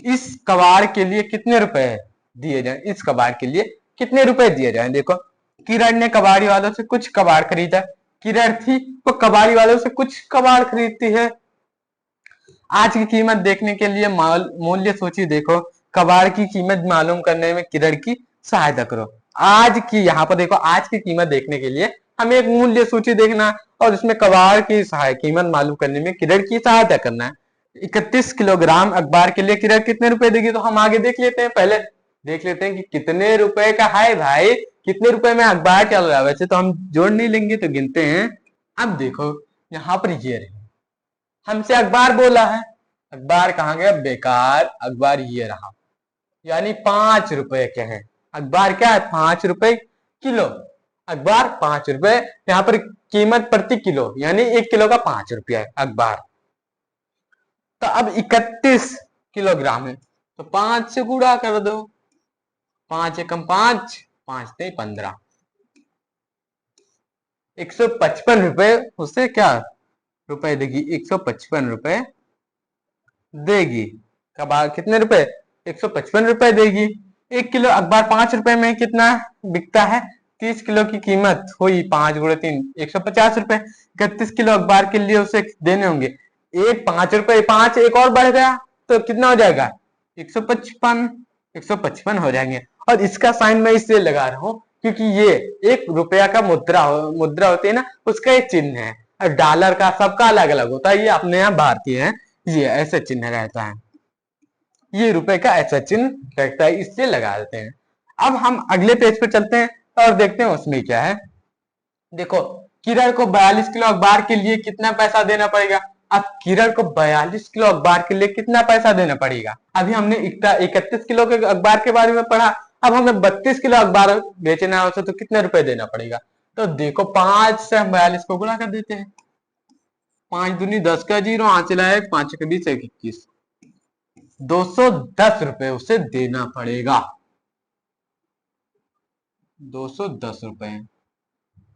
इस कबाड़ के लिए कितने रुपए दिए जाए, इस कबाड़ के लिए कितने रुपए दिए जाए। देखो, किरण ने कबाड़ी वालों से कुछ कबाड़ खरीदा। किरण थी वो कबाड़ी वालों से कुछ कबाड़ खरीदती है। आज की कीमत देखने के लिए मूल्य सूची देखो। कबाड़ की कीमत मालूम करने में किरण की सहायता करो। आज की, यहाँ पर देखो, आज की कीमत देखने के लिए हमें एक मूल्य सूची देखना है और उसमें कबाड़ की कीमत मालूम करने में किरण की सहायता करना है। 31 किलोग्राम अखबार के लिए किरण कितने रुपए देगी, तो हम आगे देख लेते हैं। पहले देख लेते हैं कि कितने रुपए का है भाई, कितने रुपए में अखबार चल रहा है। वैसे तो हम जोड़ नहीं लेंगे तो गिनते हैं। अब देखो यहाँ पर ये रहे, हमसे अखबार बोला है, अखबार कहाँ गया, बेकार। अखबार ये रहा, यानी 5 रुपए के हैं। अखबार क्या है, 5 रुपए किलो। अखबार 5 रुपए, यहाँ पर कीमत प्रति किलो, यानी 1 किलो का 5 रुपया है अखबार। तो अब 31 किलोग्राम है, तो 5 से गुणा कर दो। 5 एकम 5, 5 ते 15, 155 रुपए उससे क्या रुपए देगी, 155 रुपए देगी। कबाड़ कितने रुपए, 155 रुपए देगी। 1 किलो अखबार 5 रुपए में कितना बिकता है, 30 किलो की कीमत हुई 5 गुणे 3, 150 रुपए। 31 किलो अखबार के लिए उसे देने होंगे एक 5 रुपए, 5 एक और बढ़ गया तो कितना हो जाएगा, 155, 155 हो जाएंगे। और इसका साइन मैं इसलिए लगा रहा हूं क्योंकि ये एक रुपया का मुद्रा होती है ना, उसका एक चिन्ह है। और डॉलर का सबका अलग अलग होता है, ये अपने यहाँ भारतीय है, ये ऐसा चिन्ह रहता है, ये रुपए का ऐसा चिन्ह रहता है, इसलिए लगा देते हैं। अब हम अगले पेज पे चलते हैं और देखते हैं उसमें क्या है। देखो, किरण को 42 किलो अखबार के लिए कितना पैसा देना पड़ेगा। अब किरण को 42 किलो अखबार के लिए कितना पैसा देना पड़ेगा। अभी हमने 31 किलो के अखबार के बारे में पढ़ा, अब हमें 32 किलो अखबार बेचना है उसे, तो कितने रुपए देना पड़ेगा। तो देखो, 5 से हम 42 को गुणा कर देते हैं। 5 दूनी 10 का जीरो, हाथ चलाए 5 के 20, 21, 210 रुपए उसे देना पड़ेगा। 210 रुपए।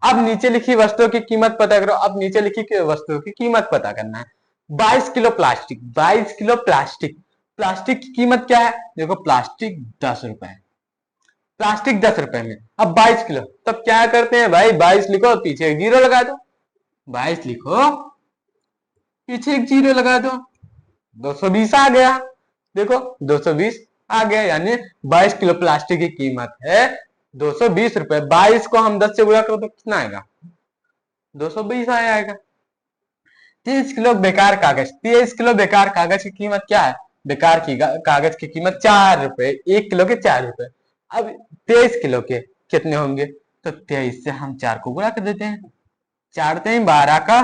अब नीचे लिखी वस्तुओं की कीमत पता करो। अब नीचे लिखी वस्तुओं की कीमत पता करना है। 22 kilo plastic, 22 kilo plastic. Plastic की कीमत क्या है, देखो प्लास्टिक 10 रुपए, प्लास्टिक 10 रुपए में। अब 22 किलो, तब क्या करते हैं भाई, 22 लिखो पीछे एक जीरो लगा दो, 22 लिखो पीछे एक जीरो लगा दो, 220 आ गया। देखो 220 आ गया, यानी 22 किलो प्लास्टिक की कीमत है 220 रुपए। 22 को हम 10 से गुणा करो तो कितना आएगा, 220 आएगा। 30 किलो बेकार कागज, 30 किलो बेकार कागज की कीमत क्या है, बेकार की कागज की कीमत 4 रुपए, 1 किलो के 4 रुपए। अब 23 किलो के कितने होंगे, तो 23 से हम 4 को गुणा कर देते हैं। 4 3 12 का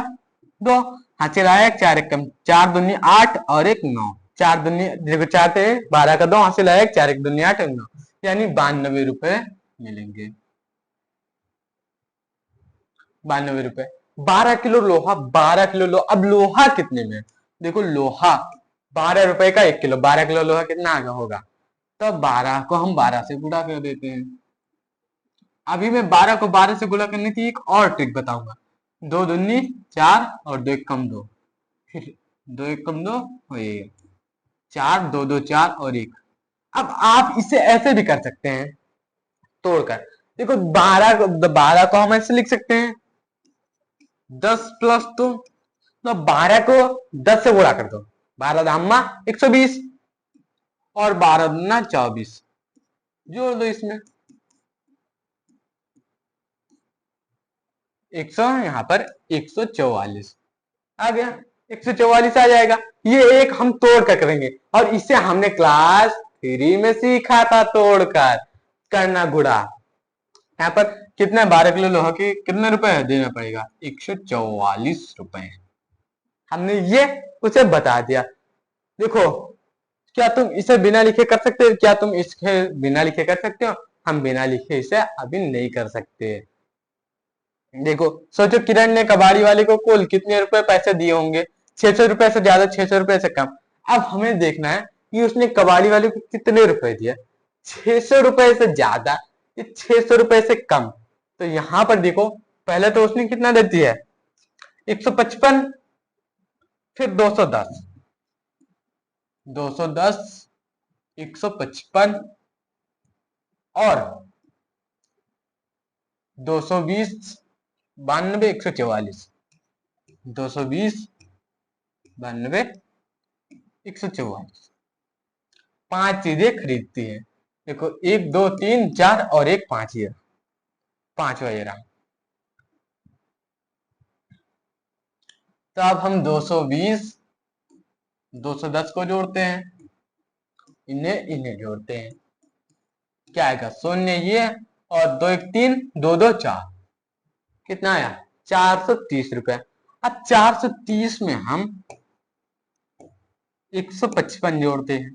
2, हाँ चलाया 4 एक कम, 4 दूनी 8 और 1 9, 4 दूनी देखो 4 थे 12 का 2, हासिल आया 4 1 दूनी 8 9, यानी 92 रुपए मिलेंगे। 92 रुपए। 12 किलो लोहा, 12 किलो लोहा। अब लोहा कितने में, देखो लोहा 12 रुपए का 1 किलो, 12 किलो लोहा कितना आगे होगा, तो 12 को हम 12 से गुणा कर देते हैं। अभी मैं 12 को 12 से गुणा करने की एक और ट्रिक बताऊंगा। 2 दूनी 4 और 2 एक कम 2, फिर 2 एक कम 2 और ये 4 2 2 4 और 1। अब आप इसे ऐसे भी कर सकते हैं तोड़कर। देखो 12 को हम ऐसे लिख सकते हैं 10 प्लस 2, तो 12 को 10 से गुणा कर दो, 12 दामा 120 और 12 दूना 24, जोड़ दो इसमें 100, यहाँ पर 144 आ गया, 144 आ जाएगा। ये एक हम तोड़ कर करेंगे, और इसे हमने क्लास 3 में सीखा था तोड़कर करना गुणा। यहाँ पर कितना 12 किलो लोहा के कितने रुपए देना पड़ेगा, 144 रुपए। हमने ये उसे बता दिया। देखो, क्या तुम इसे बिना लिखे कर सकते हो, क्या तुम इसके बिना लिखे कर सकते हो, हम बिना लिखे इसे अभी नहीं कर सकते। देखो सोचो, किरण ने कबाड़ी वाले को कुल कितने रुपए पैसे दिए होंगे, 600 रुपए से ज्यादा, 600 रुपए से कम। अब हमें देखना है कि उसने कबाड़ी वाले को कितने रुपए दिए, 600 रुपए से ज्यादा, 600 रुपए से कम। तो यहां पर देखो, पहले तो उसने कितना दे दिया है, 155, फिर 210, 210 155 और 220, 92, 144, 220, 92, 144, 5 चीजें खरीदती है। देखो 1 2 3 4 और एक 5 ये, 5वां ये रहा। तो अब हम 220, 210 को जोड़ते हैं, इन्हें इन्हें जोड़ते हैं, क्या आएगा, शून्य ये, और 2 1 3, 2 2 4, कितना आया, 430 रुपए। अब 430 में हम 155 जोड़ते हैं,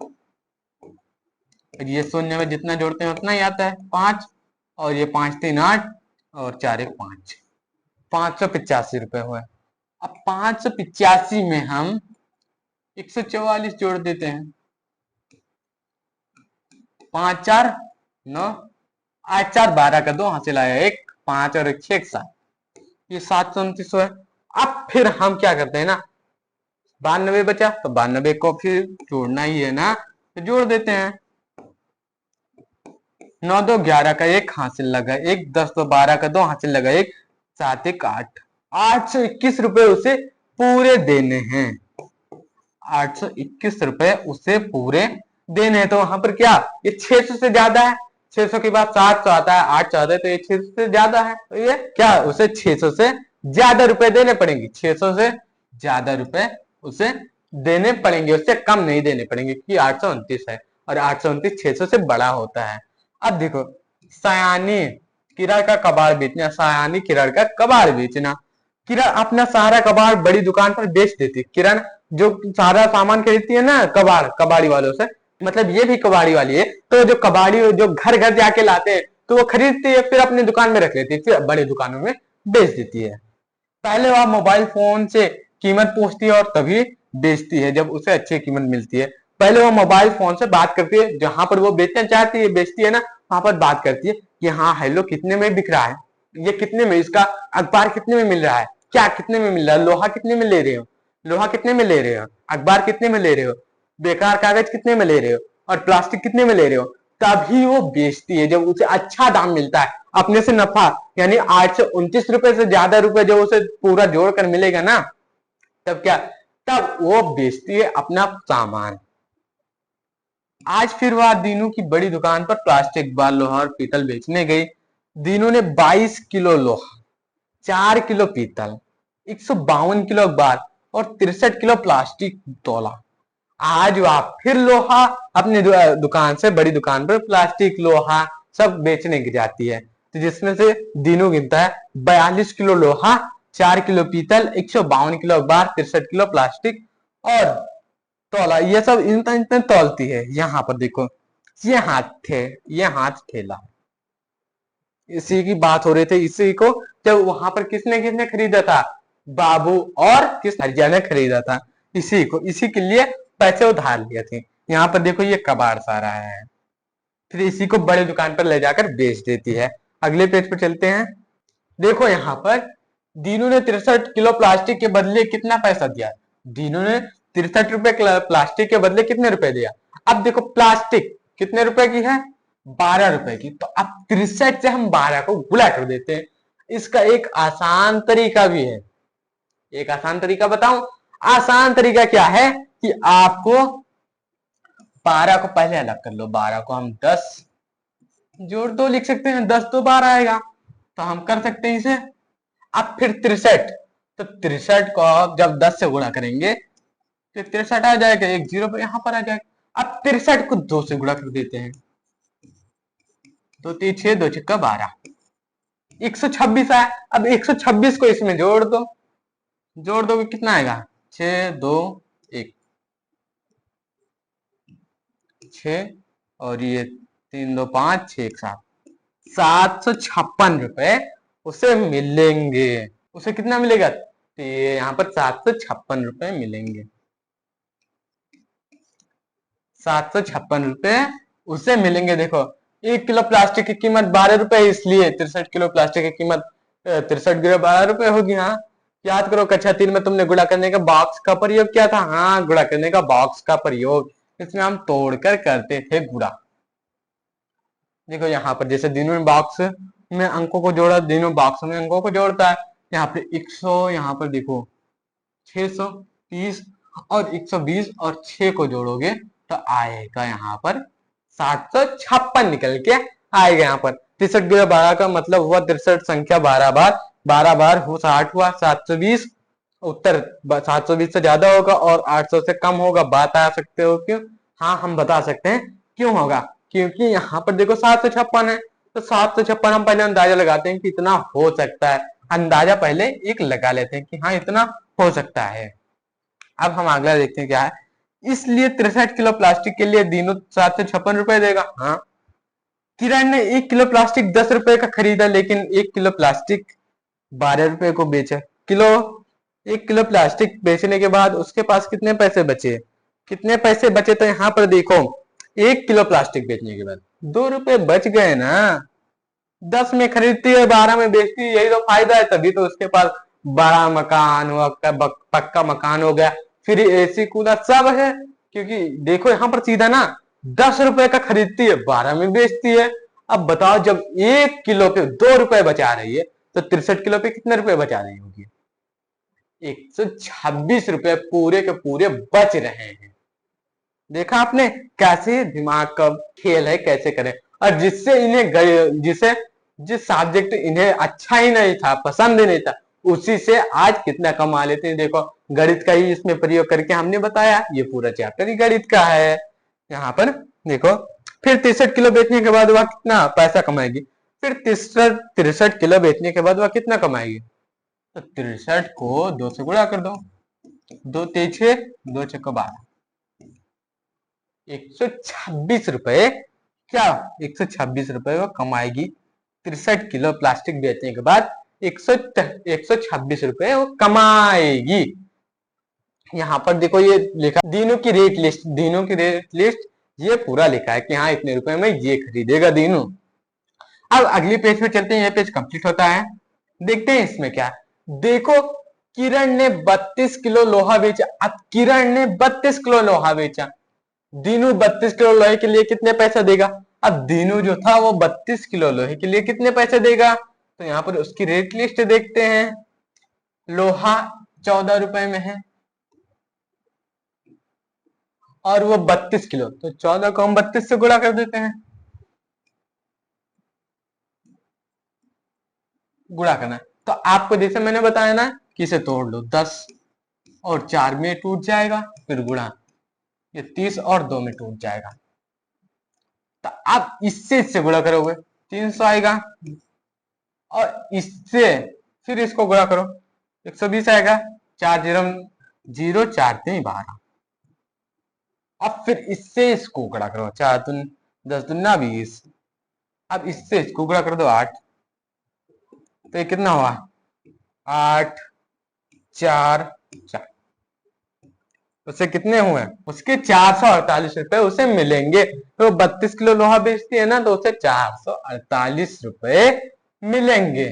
ये शून्य में जितना जोड़ते हैं उतना ही आता है, 5, और ये 5 3 8, और 4 1 5, 585 रुपए हुए। अब 585 में हम 144 जोड़ देते हैं, 5 4 9, 8 4 12 का 2 हासिल आया 1, 5 और 1 6 7, ये 729 है। अब फिर हम क्या करते हैं ना, 92 बचा तो 92 को फिर जोड़ना ही है ना, तो जोड़ देते हैं। 9 2 11 का 1 हासिल लगा 1, 10 2 12 का 2 हासिल लगा 1, 7 1 8, 821 रुपए उसे पूरे देने हैं, 821 रुपए उसे पूरे देने हैं। तो वहां पर क्या, ये 600 से ज्यादा है, 600 के बाद 700 आता है, 800 आता है, तो ये 600 से ज्यादा है, तो ये क्या, उसे 600 से ज्यादा रुपए देने पड़ेंगे, 600 से ज्यादा रुपए उसे देने पड़ेंगे, उससे कम नहीं देने पड़ेंगे, क्योंकि 829 है और 829 600 से बड़ा होता है। अब देखो, सयानी किरण का कबाड़ बेचना, सयानी किरण का कबाड़ बेचना, किरण अपना सारा कबाड़ बड़ी दुकान पर बेच देती है। किरण जो सारा सामान खरीदती है ना कबाड़ी वालों से, मतलब ये भी कबाड़ी वाली है, तो जो कबाड़ी जो घर घर जाके लाते हैं तो वो खरीदती है, फिर अपनी दुकान में रख लेती है, फिर बड़ी दुकानों में बेच देती है। पहले वह मोबाइल फोन से कीमत पूछती है और तभी बेचती है जब उसे अच्छी कीमत मिलती है। पहले वो मोबाइल फोन से बात करती है, जहां पर वो बेचना चाहती है बेचती है ना, वहां पर बात करती है कि हाँ हेलो कितने में बिक रहा है, ये कितने में, इसका अखबार कितने में मिल रहा है, क्या कितने में मिल रहा है, लोहा कितने में ले रहे हो, लोहा कितने में ले रहे हो, अखबार कितने में ले रहे हो, बेकार कागज कितने में ले रहे हो, और प्लास्टिक कितने में ले रहे हो। तभी वो बेचती है जब उसे अच्छा दाम मिलता है, अपने से नफा, यानी 829 रुपए से ज्यादा रुपए जब उसे पूरा जोड़कर मिलेगा ना, तब क्या, तब वो बेचती है अपना सामान। आज फिर वह दीनू की बड़ी दुकान पर प्लास्टिक बार लोहा और पीतल बेचने गई। दीनू ने 22 किलो लोहा, 4 किलो पीतल, 152 किलो अखबार और 63 किलो प्लास्टिक तोला। आज वह फिर लोहा अपनी दुकान से बड़ी दुकान पर प्लास्टिक लोहा सब बेचने की जाती है, तो जिसमें से दीनू गिनता है 42 किलो लोहा, 4 किलो पीतल, 152 किलो अखबार, 63 किलो प्लास्टिक और तौला, ये सब इतना इतना तौलती है। यहाँ पर देखो, ये हाथ थे, ये हाथ ठेला, इसी की बात हो रही थी, इसी को जब वहां पर किसने किसने खरीदा था, बाबू और किस हरिया ने खरीदा था, इसी को, इसी के लिए पैसे उधार लिए थे। यहाँ पर देखो ये कबाड़ सारा है, फिर इसी को बड़े दुकान पर ले जाकर बेच देती है। अगले पेज पर चलते हैं। देखो यहाँ पर दीनू ने 63 किलो प्लास्टिक के बदले कितना पैसा दिया, दीनू ने 63 रुपए प्लास्टिक के बदले कितने रुपए दिया। अब देखो प्लास्टिक कितने रुपए की है, 12 रुपए की, तो अब 63 से हम 12 को गुणा कर देते हैं। इसका एक आसान तरीका भी है, एक आसान तरीका बताऊं। आसान तरीका क्या है कि आपको 12 को पहले अलग कर लो, 12 को हम 10 जोड़ दो लिख सकते हैं, 10 तो 12 आएगा, तो हम कर सकते हैं इसे। अब फिर 63, तो 63 को जब 10 से गुणा करेंगे तो 63 आ जाएगा, एक जीरो पर यहां पर आ जाएगा। अब 63 को 2 से गुणा कर देते हैं, 2 3 6 2 6 12, 126 आया। अब 126 को इसमें जोड़ दो, जोड़ दोगे कितना आएगा, 6 2 1, 6 और ये 3 2 5 6 1 7, 756 रुपए उसे मिलेंगे। उसे कितना मिलेगा, तो ये यहाँ पर 756 रुपए मिलेंगे, 756 रुपए उसे मिलेंगे। देखो 1 किलो प्लास्टिक की कीमत 12 रुपए, इसलिए 63 किलो प्लास्टिक की कीमत 63 किलो 12 रुपए होगी। हाँ याद करो, कक्षा 3 में तुमने गुणा करने का बॉक्स का प्रयोग किया था, हाँ गुणा करने का बॉक्स का प्रयोग, इसमें हम तोड़कर करते थे गुणा। देखो यहाँ पर जैसे दिनों में बॉक्स में अंकों को जोड़ा, दिनों बॉक्स में अंकों को जोड़ता है। यहाँ पे 100, यहाँ पर देखो 630 और 120 और 6 को जोड़ोगे तो आएगा यहाँ पर 756 निकल के आएगा। यहाँ पर 63 गुना 12 का मतलब हुआ 63 संख्या 12 बार, 12 बार हो 60 हुआ 720। उत्तर 720 से ज्यादा होगा और 800 से कम होगा। बता सकते हो क्यों? हाँ, हम बता सकते हैं क्यों होगा, क्योंकि यहाँ पर देखो 756 है, तो 756 हम पहले अंदाजा लगाते हैं कि इतना हो सकता है। अंदाजा पहले एक लगा लेते हैं कि हाँ इतना हो सकता है। अब हम अगला देखते हैं क्या है। इसलिए 63 किलो प्लास्टिक के लिए दीनू 756 रुपए देगा। हाँ, किरण ने 1 किलो प्लास्टिक 10 रुपए का खरीदा, लेकिन 1 किलो प्लास्टिक 12 रुपए को बेचा। किलो 1 किलो प्लास्टिक बेचने के बाद उसके पास कितने पैसे बचे? कितने पैसे बचे? तो यहाँ पर देखो 1 किलो प्लास्टिक बेचने के बाद 2 रुपए बच गए ना। 10 में खरीदती है, 12 में बेचती है, यही तो फायदा है। तभी तो उसके पास बड़ा मकान हुआ, पक्का मकान हो गया, फिर एसी कूलर सब है। क्योंकि देखो यहाँ पर सीधा ना 10 रुपए का खरीदती है, 12 में बेचती है। अब बताओ जब 1 किलो पे 2 रुपए बचा रही है तो 63 किलो पे कितने रुपए बचा रही होगी? 126 रुपए पूरे के पूरे बच रहे हैं। देखा आपने कैसे दिमाग का खेल है, कैसे करें। और जिस सब्जेक्ट इन्हें अच्छा ही नहीं था, पसंद ही नहीं था, उसी से आज कितना कमा लेते हैं। देखो गणित का ही इसमें प्रयोग करके हमने बताया, ये पूरा चैप्टर ही गणित का है। यहाँ पर देखो फिर 63 किलो बेचने के बाद वह कितना पैसा कमाएगी? फिर 63 किलो बेचने के बाद वह कितना कमाएगी? तो 63 को 2 से गुणा कर दो, 2 तेछे 2 छक्का 12, 126 रुपए। क्या 126 रुपए वो कमाएगी 63 किलो प्लास्टिक बेचने के बाद? 126 रुपए वो कमाएगी। यहाँ पर देखो ये लिखा दिनों की रेट लिस्ट, दिनों की रेट लिस्ट ये पूरा लिखा है कि हाँ इतने रुपए में ये खरीदेगा दिनों। अब अगले पेज पे चलते हैं, ये पेज कंप्लीट होता है। देखते हैं इसमें क्या। देखो किरण ने 32 किलो लोहा बेचा। अब किरण ने 32 किलो लोहा बेचा, दीनू 32 किलो लोहे के लिए कितने पैसा देगा? अब दीनू जो था वो 32 किलो लोहे के लिए कितने पैसे देगा? तो यहाँ पर उसकी रेट लिस्ट देखते हैं। लोहा 14 रुपए में है और वो 32 किलो, तो 14 को हम 32 से गुणा कर देते हैं। गुणा करना तो आपको जैसे मैंने बताया ना कि इसे तोड़ लो, 10 और 4 में टूट जाएगा, फिर गुणा, ये 30 और 2 में टूट जाएगा। तो आप इससे गुणा करोगे 300 आएगा, और इससे फिर इसको गुणा करो 120 आएगा। 4 जीरो 0 4 3 12। अब फिर इससे इसको गुणा करो, 4 दून 10 दूना 20। अब इससे इसको गुणा कर दो 8, तो ये कितना हुआ? 8 4 4। उसे कितने हुए? उसके 448 रुपए उसे मिलेंगे। तो 32 किलो लोहा बेचती है ना, तो उसे 448 रुपए मिलेंगे।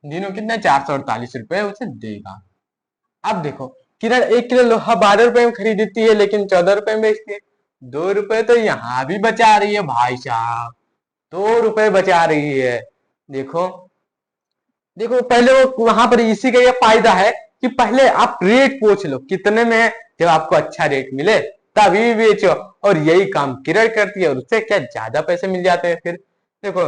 दिनों कितने? 448 रुपए उसे देगा। अब देखो किरण 1 किलो लोहा 12 रुपए में खरीदती है, लेकिन 14 रुपए में बेचती है। 2 रुपए तो यहां भी बचा रही है भाई साहब, 2 रुपए बचा रही है। देखो देखो पहले वो वहां पर इसी का ये फायदा है कि पहले आप रेट पूछ लो कितने में है, जब आपको अच्छा रेट मिले तभी बेचो। और यही काम किरण करती है और उससे क्या ज्यादा पैसे मिल जाते हैं। फिर देखो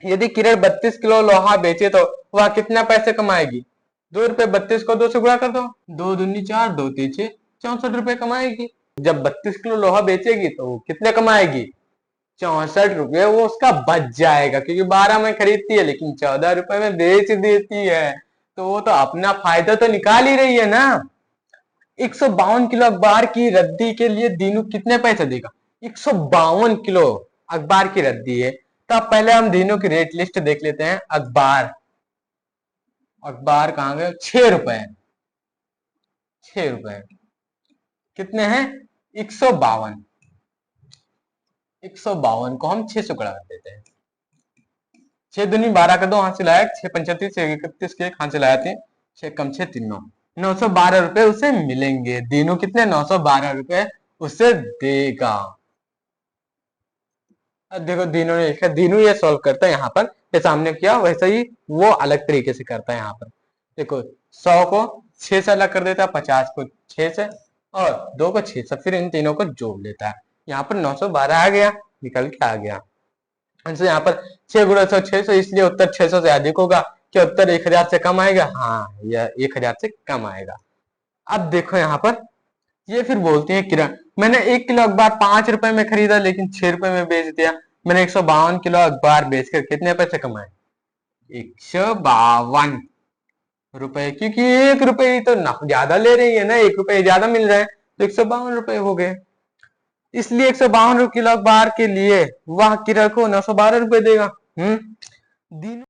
यदि किरण 32 किलो लोहा बेचे तो वह कितना पैसे कमाएगी? 2 रुपए, 32 को 2 से गुणा कर दो, 2 दूनी 4 2 तीछे 64 रुपए कमाएगी। जब 32 किलो लोहा बेचेगी तो वो कितने कमाएगी? 64 रुपए वो उसका बच जाएगा, क्योंकि 12 में खरीदती है लेकिन 14 रुपए में बेच देती है। तो वो तो अपना फायदा तो निकाल ही रही है ना। 152 किलो अखबार की रद्दी के लिए दीनू कितने पैसे देगा? 152 किलो अखबार की रद्दी है, तो अब पहले हम दीनू की रेट लिस्ट देख लेते हैं। अखबार, अखबार कहां गए? 6 रुपए, 6 रुपए कितने हैं? 152, 152 को हम 6 से गुणा कर देते हैं। 6 दूनी 12 का 2 हाथ से लाया, 6 पंचतीस 31 के 1 हाथ से लाया थे, 6 कम 6 3 9। 912 रुपए उसे मिलेंगे। दीनू कितने 912 रुपए उसे देगा। अब देखो दीनू ने लिखा, दीनू ये सॉल्व करता है यहाँ पर, जैसा हमने किया वैसे ही वो अलग तरीके से करता है। यहाँ पर देखो 100 को 6 से अलग कर देता है, 50 को 6 से और 2 को 6 से, फिर इन तीनों को जोड़ लेता है। यहाँ पर 912 आ गया, निकल के आ गया आंसर। यहाँ पर 6 गुणा 100 600, इसलिए उत्तर 600 से अधिक होगा। क्या उत्तर 1000 से कम आएगा? हाँ, यह 1000 से कम आएगा। अब देखो यहाँ पर ये फिर बोलती है किरण, मैंने 1 किलो अखबार 5 रुपए में खरीदा लेकिन 6 रुपए में बेच दिया। मैंने 152 किलो अखबार बेचकर कितने पैसे कमाए? 152 रुपए, क्योंकि 1 रुपए ही तो ना ज्यादा ले रही है ना, 1 रुपए ज्यादा मिल रहा है, तो 152 रुपए हो गए। इसलिए 152 किलो अखबार के लिए वह किरण को 912 रुपए देगा। दिन